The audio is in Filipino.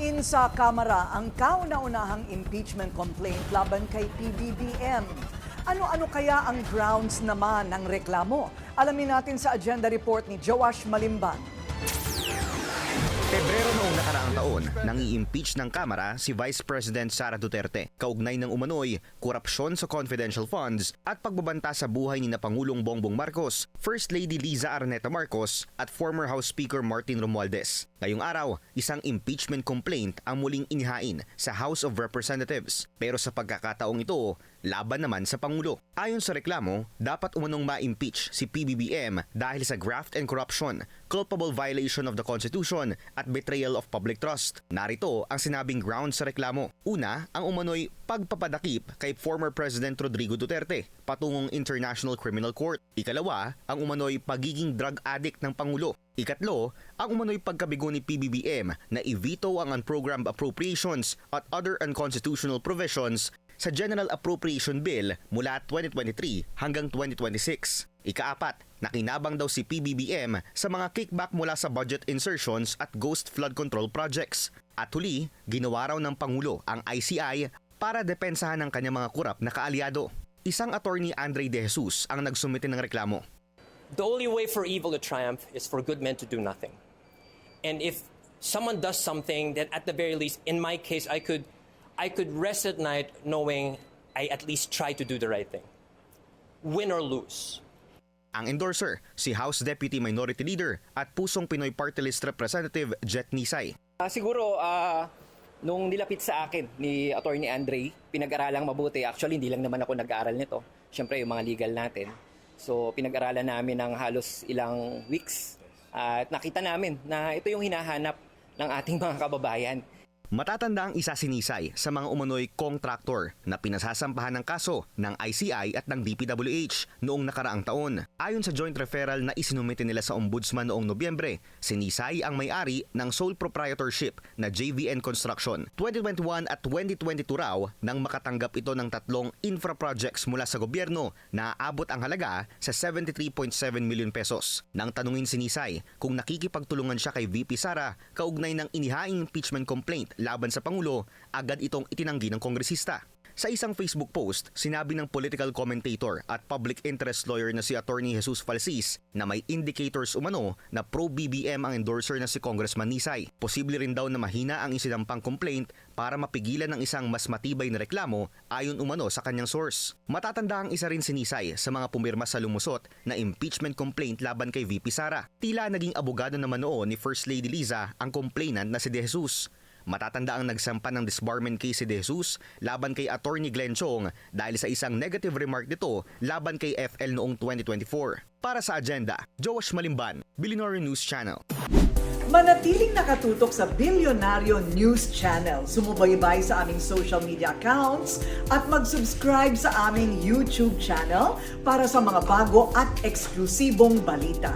Hinihain sa Kamara ang kauna-unahang impeachment complaint laban kay PBBM. Ano-ano kaya ang grounds naman ng reklamo? Alamin natin sa agenda report ni Joash Malimban. Pebrero noong nakaraang taon, nang i-impeach ng Kamara si Vice President Sara Duterte, kaugnay ng umano'y korupsyon sa confidential funds at pagbabanta sa buhay ni Pangulong Bongbong Marcos, First Lady Liza Araneta Marcos at former House Speaker Martin Romualdez. Ngayong araw, isang impeachment complaint ang muling inihain sa House of Representatives. Pero sa pagkakataong ito, laban naman sa Pangulo. Ayon sa reklamo, dapat umanong ma-impeach si PBBM dahil sa graft and corruption, culpable violation of the Constitution at betrayal of public trust. Narito ang sinabing grounds sa reklamo. Una, ang umano'y pagpapadakip kay former President Rodrigo Duterte patungong International Criminal Court. Ikalawa, ang umano'y pagiging drug addict ng Pangulo. Ikatlo, ang umano'y pagkabigo ni PBBM na i-veto ang unprogrammed appropriations at other unconstitutional provisions sa General Appropriation Bill mula 2023 hanggang 2026. Ikaapat, nakinabang daw si PBBM sa mga kickback mula sa budget insertions at ghost flood control projects. At huli, ginawa raw ng Pangulo ang ICI para depensahan ng kanyang mga kurap na kaalyado. Isang attorney Andre De Jesus ang nagsumite ng reklamo. The only way for evil to triumph is for good men to do nothing. And if someone does something, then at the very least, in my case, I could rest at night knowing I at least try to do the right thing. Win or lose. Ang endorser, si House Deputy Minority Leader at Pusong Pinoy Party List Representative Jet Nisay. Siguro, nung nilapit sa akin ni Attorney Andre, pinag-aralang mabuti. Actually, hindi lang naman ako nag-aaral nito. Siyempre, yung mga legal natin. So, pinag-aralan namin ng halos ilang weeks. At nakita namin na ito yung hinahanap ng ating mga kababayan. Matatanda ang isa si Nisay sa mga umano'y contractor na pinasasampahan ng kaso ng ICI at ng DPWH noong nakaraang taon. Ayon sa joint referral na isinumite nila sa Ombudsman noong Nobyembre, si Nisay ang may-ari ng sole proprietorship na JVN Construction. 2021 at 2022 raw nang makatanggap ito ng tatlong infra projects mula sa gobyerno na aabot ang halaga sa 73.7 million pesos. Nang tanungin si Nisay kung nakikipagtulungan siya kay VP Sara kaugnay ng inihaing impeachment complaint laban sa Pangulo, agad itong itinanggi ng kongresista. Sa isang Facebook post, sinabi ng political commentator at public interest lawyer na si Attorney Jesus Falsis na may indicators umano na pro-BBM ang endorser na si Congressman Nisay. Posible rin daw na mahina ang isinampang complaint para mapigilan ng isang mas matibay na reklamo ayon umano sa kanyang source. Matatanda ang isa rin si Nisay sa mga pumirma sa lumusot na impeachment complaint laban kay VP Sara. Tila naging abogado naman noon ni First Lady Liza ang complainant na si De Jesus. Matatanda ang nagsampa ng disbarment case si De Jesus laban kay Attorney Glenn Chong dahil sa isang negative remark nito laban kay FL noong 2024. Para sa agenda, Joash Malimban, Billionaire News Channel. Manatiling nakatutok sa Billionario News Channel. Sumubaybay sa aming social media accounts at mag-subscribe sa aming YouTube channel para sa mga bago at eksklusibong balita.